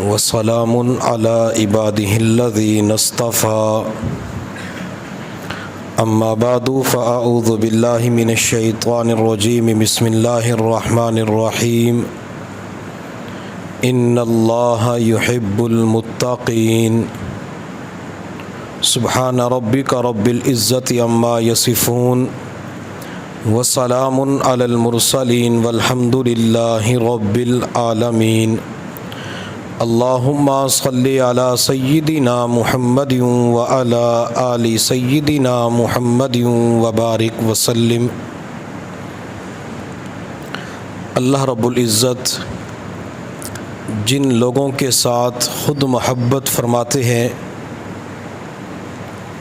وسلام على عباده الذين اصطفى أما بعد فأعوذ بالله من الشيطان الرجيم بسم الله الرحمن الرحيم إن الله يحب المتقين سبحان ربك رب العزة عما يصفون وسلام على المرسلين والحمد لله رب العالمين اللهم صل على سيدنا محمد وعلى آل سيدنا محمد وبارك وسلم۔ اللہ رب العزت جن لوگوں کے ساتھ خود محبت فرماتے ہیں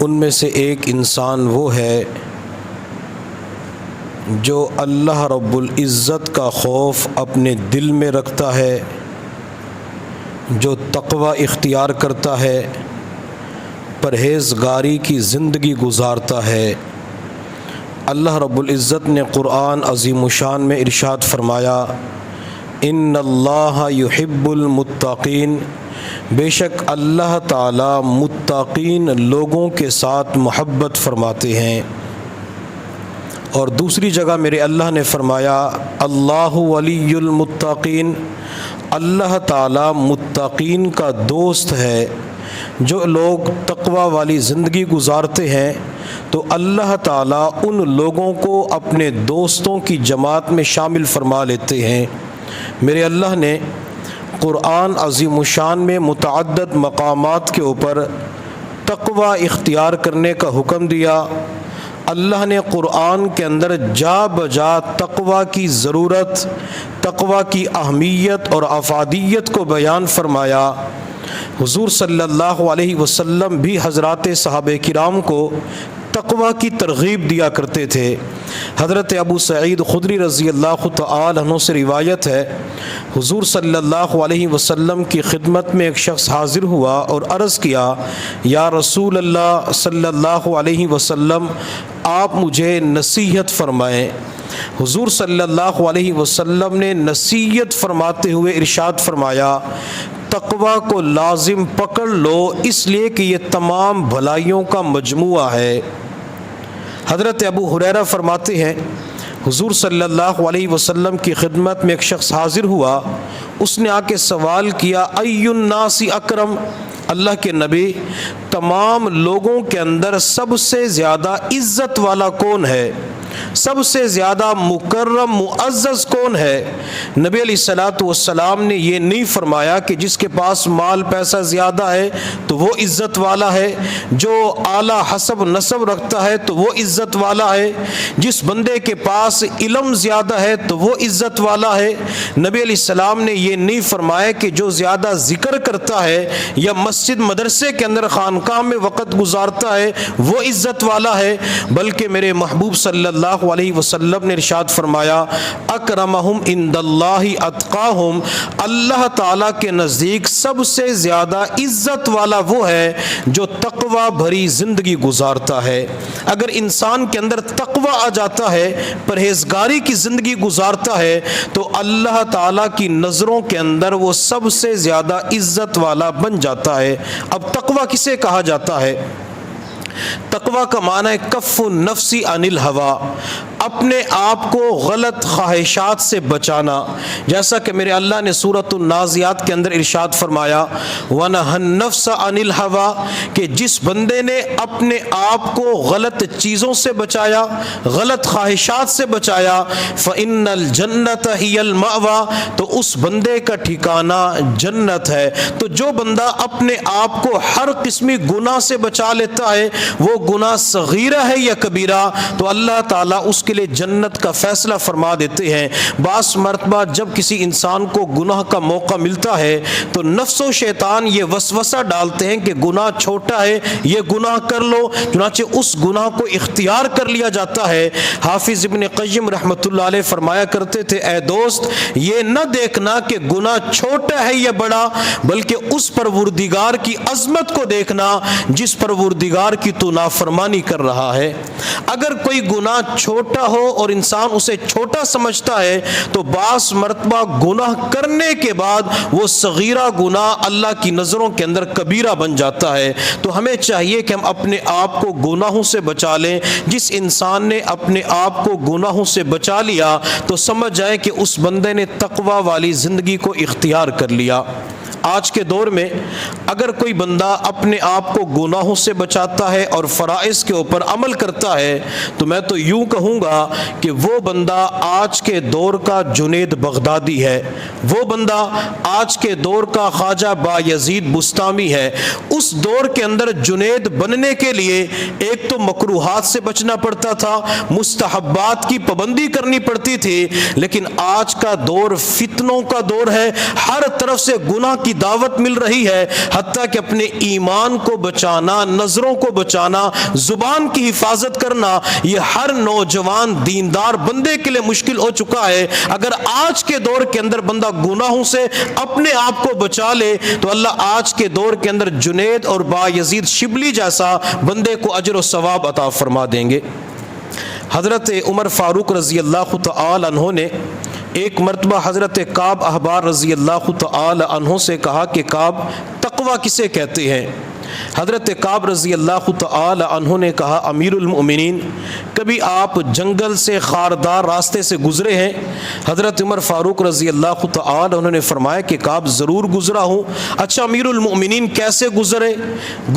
ان میں سے ایک انسان وہ ہے جو اللہ رب العزت کا خوف اپنے دل میں رکھتا ہے، جو تقوی اختیار کرتا ہے، پرہیزگاری کی زندگی گزارتا ہے۔ اللہ رب العزت نے قرآن عظیم الشان میں ارشاد فرمایا ان اللہ یحب المتقین، بے شک اللہ تعالی متقین لوگوں کے ساتھ محبت فرماتے ہیں۔ اور دوسری جگہ میرے اللہ نے فرمایا اللہ ولی المتقین، اللہ تعالی متقین کا دوست ہے۔ جو لوگ تقوی والی زندگی گزارتے ہیں تو اللہ تعالی ان لوگوں کو اپنے دوستوں کی جماعت میں شامل فرما لیتے ہیں۔ میرے اللہ نے قرآن عظیم الشان میں متعدد مقامات کے اوپر تقوی اختیار کرنے کا حکم دیا۔ اللہ نے قرآن کے اندر جا بجا تقوی کی ضرورت، تقوی کی اہمیت اور افادیت کو بیان فرمایا۔ حضور صلی اللہ علیہ وسلم بھی حضرات صحابہ کرام کو تقوی کی ترغیب دیا کرتے تھے۔ حضرت ابو سعید خدری رضی اللہ تعالی عنہ سے روایت ہے حضور صلی اللہ علیہ وسلم کی خدمت میں ایک شخص حاضر ہوا اور عرض کیا یا رسول اللہ صلی اللہ علیہ وسلم آپ مجھے نصیحت فرمائیں۔ حضور صلی اللہ علیہ وسلم نے نصیحت فرماتے ہوئے ارشاد فرمایا تقوی کو لازم پکڑ لو، اس لیے کہ یہ تمام بھلائیوں کا مجموعہ ہے۔ حضرت ابو ہریرہ فرماتے ہیں حضور صلی اللہ علیہ وسلم کی خدمت میں ایک شخص حاضر ہوا، اس نے آ کے سوال کیا ای الناس اکرم، اللہ کے نبی تمام لوگوں کے اندر سب سے زیادہ عزت والا کون ہے، سب سے زیادہ مکرم معزز کون ہے؟ نبی علیہ الصلوۃ والسلام نے یہ نہیں فرمایا کہ جس کے پاس مال پیسہ زیادہ ہے تو وہ عزت والا ہے، جو اعلیٰ حسب نسب رکھتا ہے تو وہ عزت والا ہے، جس بندے کے پاس علم زیادہ ہے تو وہ عزت والا ہے۔ نبی علیہ السلام نے یہ نہیں فرمایا کہ جو زیادہ ذکر کرتا ہے یا مسجد مدرسے کے اندر خانقاہ میں وقت گزارتا ہے وہ عزت والا ہے، بلکہ میرے محبوب صلی اللہ علیہ وسلم نے ارشاد فرمایا اکرمہم عند اللہ اتقاہم، اللہ تعالیٰ کے نزدیک سب سے زیادہ عزت والا وہ ہے جو تقوی بھری زندگی گزارتا ہے۔ اگر انسان کے اندر تقوی آ جاتا ہے، پرہیزگاری کی زندگی گزارتا ہے تو اللہ تعالیٰ کی نظروں کے اندر وہ سب سے زیادہ عزت والا بن جاتا ہے۔ اب تقوی کسے کہا جاتا ہے؟ تقوی کا معنی ہے کف النفس عن الہوا، اپنے آپ کو غلط خواہشات سے بچانا، جیسا کہ میرے اللہ نے سورۃ النازعات کے اندر ارشاد فرمایا وَنَهَى النَّفْسَ عَنِ الْهَوَىٰ، کہ جس بندے نے اپنے آپ کو غلط چیزوں سے بچایا، غلط خواہشات سے بچایا فَإِنَّ الْجَنَّةَ هِيَ الْمَأْوَىٰ، تو اس بندے کا ٹھکانہ جنت ہے۔ تو جو بندہ اپنے آپ کو ہر قسمی گناہ سے بچا لیتا ہے، وہ گناہ صغیرہ ہے یا کبیرہ، تو اللہ تعالیٰ اس کے لیے جنت کا فیصلہ فرما دیتے ہیں۔ بعض مرتبہ جب کسی انسان کو گناہ کا موقع ملتا ہے تو نفس و شیطان یہ وسوسہ ڈالتے ہیں کہ گناہ چھوٹا ہے، یہ گناہ کر لو، چنانچہ اس گناہ کو اختیار کر لیا جاتا ہے۔ حافظ ابن قیم رحمۃ اللہ علیہ فرمایا کرتے تھے اے دوست یہ نہ دیکھنا کہ گناہ چھوٹا ہے یا بڑا، بلکہ اس پروردگار کی عظمت کو دیکھنا جس پروردگار کی کی تو نافرمانی کر رہا ہے۔ اگر کوئی گناہ چھوٹا ہو اور انسان اسے چھوٹا سمجھتا ہے تو بعض مرتبہ گناہ کرنے کے بعد وہ صغیرہ گناہ اللہ کی نظروں کے اندر کبیرہ بن جاتا ہے۔ تو ہمیں چاہیے کہ ہم اپنے آپ کو گناہوں سے بچا لیں۔ جس انسان نے اپنے آپ کو گناہوں سے بچا لیا تو سمجھ جائے کہ اس بندے نے تقوی والی زندگی کو اختیار کر لیا۔ آج کے دور میں اگر کوئی بندہ اپنے آپ کو گناہوں سے بچاتا ہے اور فرائض کے اوپر عمل کرتا ہے تو میں تو یوں کہوں گا کہ وہ بندہ آج کے دور کا جنید بغدادی ہے، وہ بندہ آج کے دور کا خواجہ بایزید بستامی ہے۔ اس دور کے اندر جنید بننے کے لیے ایک تو مکروہات سے بچنا پڑتا تھا، مستحبات کی پابندی کرنی پڑتی تھی، لیکن آج کا دور فتنوں کا دور ہے، ہر طرف سے گناہ کی دعوت مل رہی ہے، حتیٰ کہ اپنے ایمان کو بچانا، نظروں کو بچانا، زبان کی حفاظت کرنا یہ ہر نوجوان دیندار بندے کے لیے مشکل ہو چکا ہے۔ اگر آج کے دور کے اندر بندہ گناہوں سے اپنے آپ کو بچا لے تو اللہ آج کے دور کے اندر جنید اور بایزید شبلی جیسا بندے کو اجر و ثواب عطا فرما دیں گے۔ حضرت عمر فاروق رضی اللہ تعالی عنہ نے ایک مرتبہ حضرت کعب احبار رضی اللہ تعالی عنہ سے کہا کہ کعب تقوی کسے کہتے ہیں؟ حضرت کعب رضی اللہ تعالی عنہ نے کہا امیر المؤمنین کبھی آپ جنگل سے خاردار راستے سے گزرے ہیں؟ حضرت عمر فاروق رضی اللہ تعالی عنہ نے فرمایا کہ کعب ضرور گزرا ہوں۔ اچھا امیر المؤمنین کیسے گزرے؟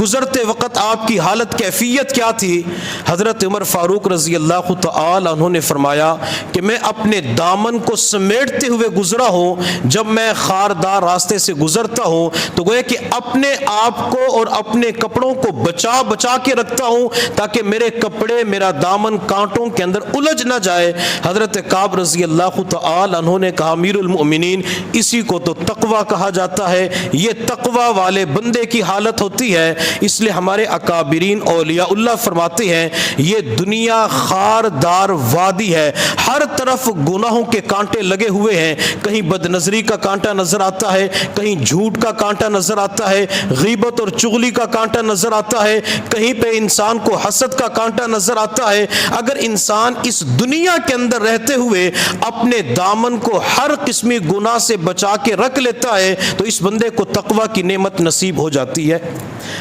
گزرتے وقت آپ کی حالت کیفیت کیا تھی؟ حضرت عمر فاروق رضی اللہ تعالی عنہ نے فرمایا کہ میں اپنے دامن کو سمیٹتے ہوئے گزرا ہوں۔ جب میں خاردار راستے سے گزرتا ہوں تو گویا کہ اپنے آپ کو اور اپنے کپڑوں کو بچا کے رکھتا ہوں تاکہ میرے کپڑے، میرا دامن کانٹوں کے اندر الجھ نہ جائے۔ حضرت کعب رضی اللہ تعالی عنہ نے کہا امیر المؤمنین اسی کو تو تقوی کہا جاتا ہے، یہ تقوی والے بندے کی حالت ہوتی ہے۔ اس لیے ہمارے اکابرین اولیاء اللہ فرماتے ہیں یہ دنیا خاردار وادی ہے، ہر طرف گناہوں کے کانٹے لگے ہوئے ہیں، کہیں بد نظری کا کانٹا نظر آتا ہے، کہیں جھوٹ کا کانٹا نظر آتا ہے، غیبت اور چغلی کا کانٹا نظر آتا ہے، کہیں پہ انسان کو حسد کا کانٹا نظر آتا ہے۔ اگر انسان اس دنیا کے اندر رہتے ہوئے اپنے دامن کو ہر قسمی گناہ سے بچا کے رکھ لیتا ہے تو اس بندے کو تقوی کی نعمت نصیب ہو جاتی ہے۔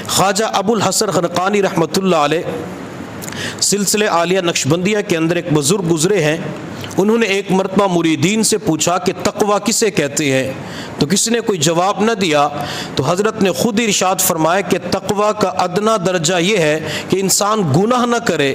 خواجہ ابو الحسن خرقانی رحمۃ اللہ علیہ سلسلے عالیہ نقشبندیہ کے اندر ایک بزرگ گزرے ہیں، انہوں نے ایک مرتبہ مریدین سے پوچھا کہ تقوی کسے کہتے ہیں؟ تو کسی نے کوئی جواب نہ دیا تو حضرت نے خود ارشاد فرمایا کہ تقوی کا ادنا درجہ یہ ہے کہ انسان گناہ نہ کرے،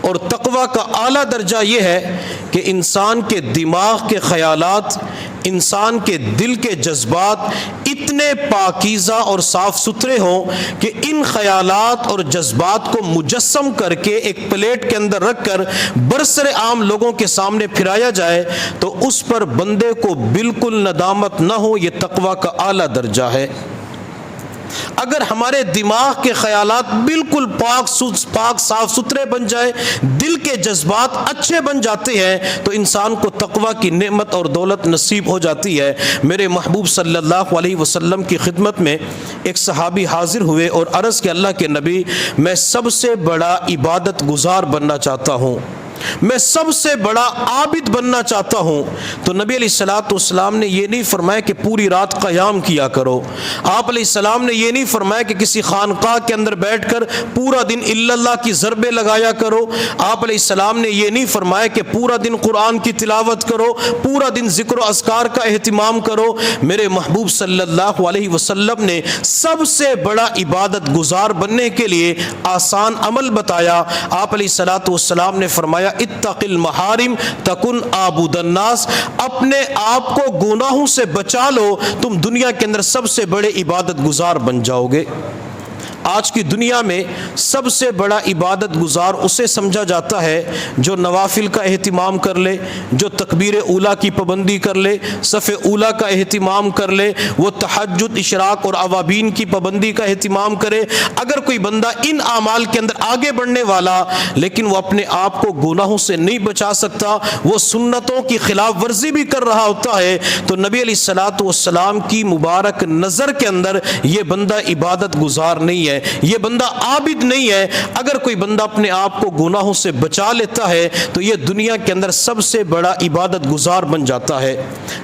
اور تقوی کا اعلیٰ درجہ یہ ہے کہ انسان کے دماغ کے خیالات، انسان کے دل کے جذبات اتنے پاکیزہ اور صاف ستھرے ہوں کہ ان خیالات اور جذبات کو مجسم کر کے ایک پلیٹ کے اندر رکھ کر برسر عام لوگوں کے سامنے پھرایا جائے تو اس پر بندے کو بالکل ندامت نہ ہو، یہ تقوی کا اعلیٰ درجہ ہے۔ اگر ہمارے دماغ کے خیالات بالکل پاک صاف ستھرے بن جائے، دل کے جذبات اچھے بن جاتے ہیں تو انسان کو تقوی کی نعمت اور دولت نصیب ہو جاتی ہے۔ میرے محبوب صلی اللہ علیہ وسلم کی خدمت میں ایک صحابی حاضر ہوئے اور عرض کہ اللہ کے نبی میں سب سے بڑا عبادت گزار بننا چاہتا ہوں، میں سب سے بڑا عابد بننا چاہتا ہوں۔ تو نبی علیہ الصلوۃ والسلام نے یہ نہیں فرمایا کہ پوری رات قیام کیا کرو، آپ علیہ السلام نے یہ نہیں فرمایا کہ کسی خانقاہ کے اندر بیٹھ کر پورا دن الا اللہ کی ضربیں لگایا کرو، آپ علیہ السلام نے یہ نہیں فرمایا کہ پورا دن قرآن کی تلاوت کرو، پورا دن ذکر و اذکار کا اہتمام کرو۔ میرے محبوب صلی اللہ علیہ وسلم نے سب سے بڑا عبادت گزار بننے کے لیے آسان عمل بتایا۔ آپ علیہ الصلوۃ والسلام نے فرمایا اتق المحارم تکن عابد الناس، اپنے آپ کو گناہوں سے بچا لو، تم دنیا کے اندر سب سے بڑے عبادت گزار بن جاؤ گے۔ آج کی دنیا میں سب سے بڑا عبادت گزار اسے سمجھا جاتا ہے جو نوافل کا اہتمام کر لے، جو تکبیر اولیٰ کی پابندی کر لے، صف اولیٰ کا اہتمام کر لے، وہ تہجد، اشراق اور اوابین کی پابندی کا اہتمام کرے۔ اگر کوئی بندہ ان اعمال کے اندر آگے بڑھنے والا لیکن وہ اپنے آپ کو گناہوں سے نہیں بچا سکتا، وہ سنتوں کی خلاف ورزی بھی کر رہا ہوتا ہے، تو نبی علیہ الصلوۃ والسلام کی مبارک نظر کے اندر یہ بندہ عبادت گزار نہیں ہے۔ ہے, یہ بندہ عابد نہیں ہے. اگر کوئی بندہ اپنے آپ کو گناہوں سے بچا لیتا ہے تو یہ دنیا کے اندر سب سے بڑا عبادت گزار بن جاتا ہے.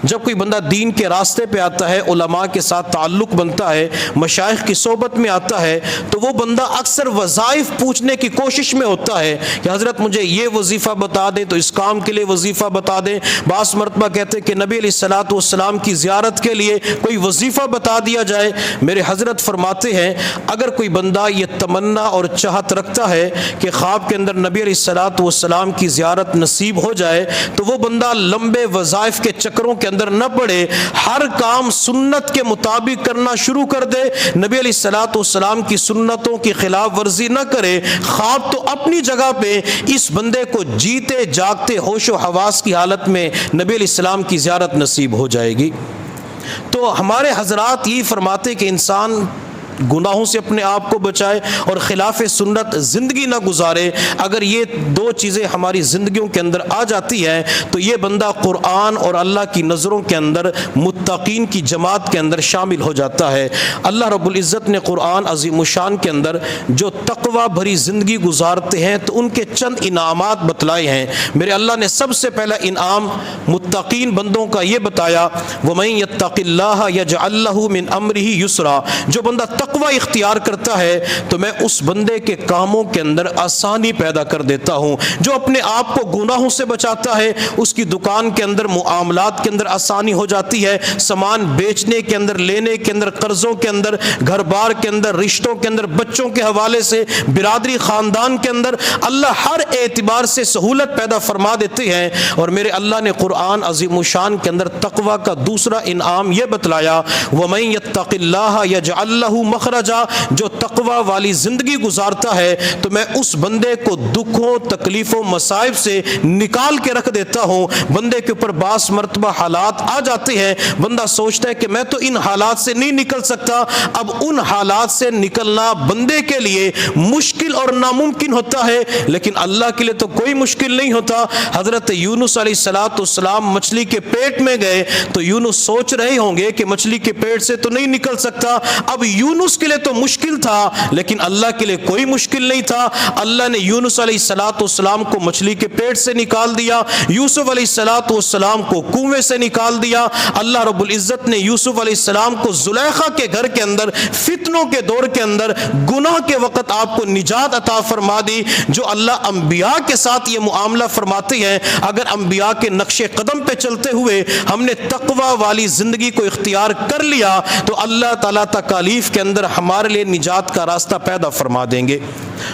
جب کوئی بندہ دین کے راستے پہ آتا ہے, علماء کے ساتھ تعلق بنتا ہے, مشائخ کی صحبت میں آتا ہے, تو وہ بندہ اکثر وظائف پوچھنے کی کوشش میں ہوتا ہے کہ حضرت مجھے یہ وظیفہ بتا دیں تو اس کام کے لیے وظیفہ بتا دیں. بعض مرتبہ کہتے ہیں کہ نبی علیہ الصلوۃ والسلام کی زیارت کے لیے کوئی وظیفہ بتا دیا جائے. میرے حضرت فرماتے ہیں اگر کوئی بندہ یہ تمنا اور چاہت رکھتا ہے کہ خواب کے اندر نبی علیہ الصلوۃ والسلام کی زیارت نصیب ہو جائے تو وہ بندہ لمبے وظائف کے چکروں کے اندر نہ پڑے, ہر کام سنت کے مطابق کرنا شروع کر دے, نبی علیہ الصلوۃ والسلام کی سنتوں کی خلاف ورزی نہ کرے. خواب تو اپنی جگہ پہ, اس بندے کو جیتے جاگتے ہوش و حواس کی حالت میں نبی علیہ السلام کی زیارت نصیب ہو جائے گی. تو ہمارے حضرات یہ فرماتے کہ انسان گناہوں سے اپنے آپ کو بچائے اور خلاف سنت زندگی نہ گزارے. اگر یہ دو چیزیں ہماری زندگیوں کے اندر آ جاتی ہیں تو یہ بندہ قرآن اور اللہ کی نظروں کے اندر متقین کی جماعت کے اندر شامل ہو جاتا ہے. اللہ رب العزت نے قرآن عظیم الشان کے اندر جو تقوی بھری زندگی گزارتے ہیں تو ان کے چند انعامات بتلائے ہیں. میرے اللہ نے سب سے پہلا انعام متقین بندوں کا یہ بتایا, وَمَن يَتَّقِ اللَّهَ يَجْعَل لَّهُ مِنْ أَمْرِهِ يُسْرًا. جو بندہ تقوی اختیار کرتا ہے تو میں اس بندے کے کاموں کے اندر آسانی پیدا کر دیتا ہوں. جو اپنے آپ کو گناہوں سے بچاتا ہے اس کی دکان کے اندر معاملات کے اندر آسانی ہو جاتی ہے, سامان بیچنے کے اندر, لینے کے اندر, قرضوں کے اندر, گھر بار کے اندر, رشتوں کے اندر, بچوں کے حوالے سے, برادری خاندان کے اندر اللہ ہر اعتبار سے سہولت پیدا فرما دیتے ہیں. اور میرے اللہ نے قرآن عظیم الشان کے اندر تقوی کا دوسرا انعام یہ بتلایا, وَمَن يَتَّقِ اللَّهَ يَجْعَل لَّهُ مخرجا. جو تقوی والی زندگی گزارتا ہے تو میں اس بندے کو دکھوں, تکلیفوں, مصائب سے نکال کے رکھ دیتا ہوں. بندے کے اوپر بعض مرتبہ حالات آ جاتے ہیں, بندہ سوچتا ہے کہ میں تو ان حالات سے نہیں نکل سکتا. اب ان حالات سے نکلنا بندے کے لیے مشکل اور ناممکن ہوتا ہے, لیکن اللہ کے لیے تو کوئی مشکل نہیں ہوتا. حضرت یونس علیہ السلام مچھلی کے پیٹ میں گئے تو یونس سوچ رہے ہوں گے کہ مچھلی کے پیٹ سے تو نہیں نکل سکتا. اب یونس کے لیے تو مشکل تھا لیکن اللہ کے لیے کوئی مشکل نہیں تھا. اللہ نے یونس علیہ السلام کو مچھلی کے پیٹ سے نکال دیا, یوسف علیہ السلام کو کنویں سے نکال دیا. اللہ رب العزت نے یوسف علیہ السلام کو زلیخا کے گھر کے اندر فتنوں کے دور کے اندر گناہ کے وقت آپ کو نجات عطا فرما دی. جو اللہ انبیاء کے ساتھ یہ معاملہ فرماتے ہیں, اگر انبیاء کے نقش قدم پہ چلتے ہوئے ہم نے تقوی والی زندگی کو اختیار کر لیا تو اللہ تعالیٰ تکالیف کے اندر ہمارے لیے نجات کا راستہ پیدا فرما دیں گے.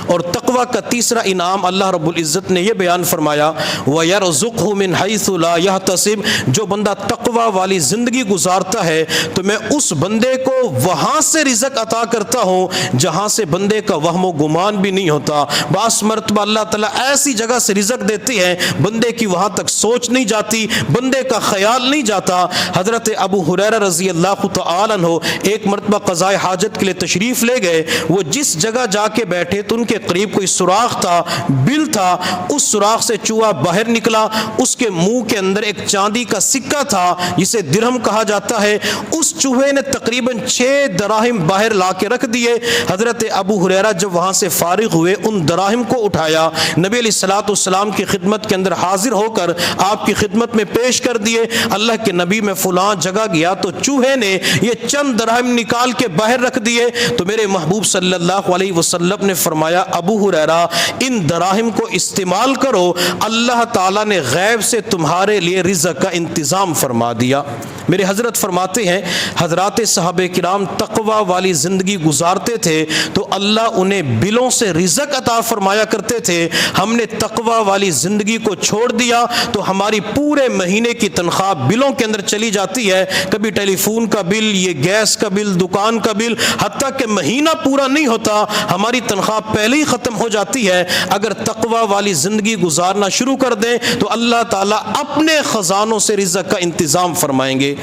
اور تقوی کا تیسرا انعام اللہ رب العزت نے یہ بیان فرمایا, وَيَرْزُقْهُ مِنْ حَيْثُ لَا يَحْتَسِبُ. جو بندہ تقوی والی زندگی گزارتا ہے تو میں اس بندے کو وہاں سے رزق عطا کرتا ہوں جہاں سے بندے کا وہم و گمان بھی نہیں ہوتا. بعض مرتبہ اللہ تعالیٰ ایسی جگہ سے رزق دیتے ہیں بندے کی وہاں تک سوچ نہیں جاتی, بندے کا خیال نہیں جاتا. حضرت ابو ہریرہ رضی اللہ تعالی عنہ ایک مرتبہ قضاء حاجت کے لیے تشریف لے گئے. وہ جس جگہ جا کے بیٹھے تو ان کے قریب کوئی سوراخ تھا, بل تھا. اس سوراخ سے چوہا باہر نکلا, اس کے منہ کے اندر ایک چاندی کا سکہ تھا جسے درہم کہا جاتا ہے. اس چوہے نے تقریباً 6 دراہم باہر لا کے رکھ دیے. حضرت ابو ہریرہ جب وہاں سے فارغ ہوئے ان دراہم کو اٹھایا, نبی علیہ الصلوۃ والسلام کی خدمت کے اندر حاضر ہو کر آپ کی خدمت میں پیش کر دیے. اللہ کے نبی میں فلاں جگہ گیا تو چوہے نے یہ چند دراہم نکال کے باہر رکھ دیے. تو میرے محبوب صلی اللہ علیہ وسلم نے فرمایا, ابو ہریرہ ان دراہم کو استعمال کرو, اللہ تعالیٰ نے غیب سے تمہارے لیے رزق کا انتظام فرما دیا. میرے حضرت فرماتے ہیں حضرات صحابہ کرام تقوی والی زندگی گزارتے تھے تو اللہ انہیں بلوں سے رزق عطا فرمایا کرتے تھے. ہم نے تقوی والی زندگی کو چھوڑ دیا تو ہماری پورے مہینے کی تنخواہ بلوں کے اندر چلی جاتی ہے. کبھی ٹیلی فون کا بل, یہ گیس کا بل, دکان کا بل, حتیٰ کہ مہینہ پورا نہیں ہوتا ہماری تنخواہ پہلے ہی ختم ہو جاتی ہے۔ اگر تقوی والی زندگی گزارنا شروع کر دیں تو اللہ تعالیٰ اپنے خزانوں سے رزق کا انتظام فرمائیں گے۔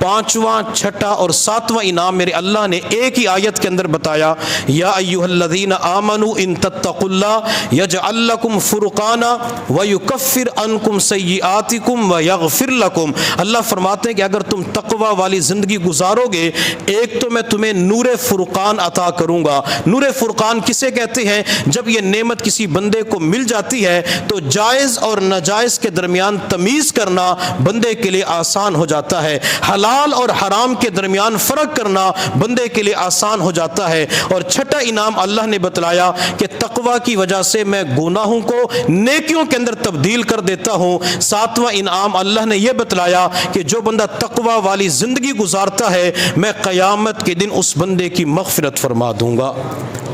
پانچواں، چھٹا اور ساتواں انعام میرے اللہ نے ایک ہی آیت کے اندر بتایا، یا ایھا الذین آمنوا ان تتقوا اللہ یجعل لکم فرقانا ویکفر عنکم سیئاتکم ویغفر لکم۔ اللہ فرماتے ہیں کہ اگر تم تقوی والی زندگی گزارو گے، ایک تو میں تمہیں نور فرقان عطا کروں گا۔ نور فرقان کسے کہتے ہیں؟ جب یہ نعمت کسی بندے کو مل جاتی ہے تو جائز اور ناجائز کے درمیان تمیز کرنا بندے کے لیے آسان ہو جاتا ہے، حلال اور حرام کے درمیان فرق کرنا بندے کے لیے آسان ہو جاتا ہے۔ اور چھٹا انعام اللہ نے بتلایا کہ تقوی کی وجہ سے میں گناہوں کو نیکیوں کے اندر تبدیل کر دیتا ہوں۔ ساتواں انعام اللہ نے یہ بتلایا کہ جو بندہ تقوی والی زندگی گزارتا ہے میں قیامت کے دن اس بندے کی مغفرت فرما دوں گا۔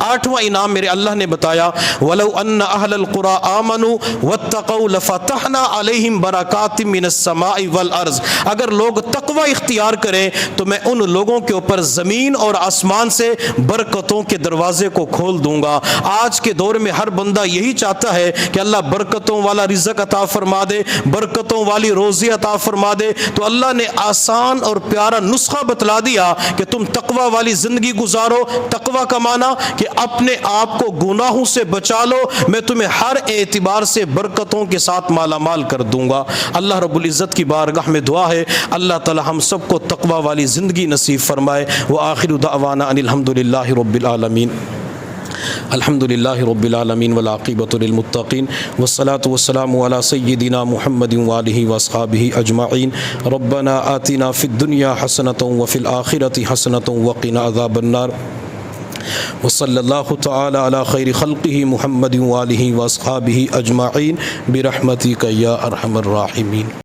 آٹھواں انعام میرے اللہ نے بتایا، وَلَوْ أَنَّ أَهْلَ الْقُرَىٰ آمَنُوا وَاتَّقَوْا لَفَتَحْنَا عَلَيْهِمْ بَرَكَاتٍ مِّنَ السَّمَاءِ وَالْأَرْضِ۔ اگر لوگ تقوی اختیار کریں تو میں ان لوگوں کے اوپر زمین اور آسمان سے برکتوں کے دروازے کو کھول دوں گا۔ آج کے دور میں ہر بندہ یہی چاہتا ہے کہ اللہ برکتوں والا رزق عطا فرما دے، برکتوں والی روزی عطا فرما دے۔ تو اللہ نے آسان اور پیارا نسخہ بتلا دیا کہ تم تقوی والی زندگی گزارو۔ تقوی کا معنی کہ اپنے آپ کو گناہوں سے بچا لو، میں تمہیں ہر اعتبار سے برکتوں کے ساتھ مالا مال کر دوں گا۔ اللہ رب العزت کی بارگاہ میں دعا ہے اللہ تعالی ہم سب کو تقوی والی زندگی نصیب فرمائے۔ وآخر دعوانا ان الحمد للہ رب العالمین۔ الحمد للہ رب العالمین والعاقبۃ للمتقین والصلاة والسلام علی سیدنا محمد وآلہ واصحابہ اجمعین۔ ربنا آتنا فی الدنیا حسنۃ وفی الآخرۃ حسنۃ وقنا عذاب النار۔ وصلی اللہ تعالی علی خیر خلقہ محمد وآلہ واصحابہ اجمعین برحمتک یا ارحم الراحمین۔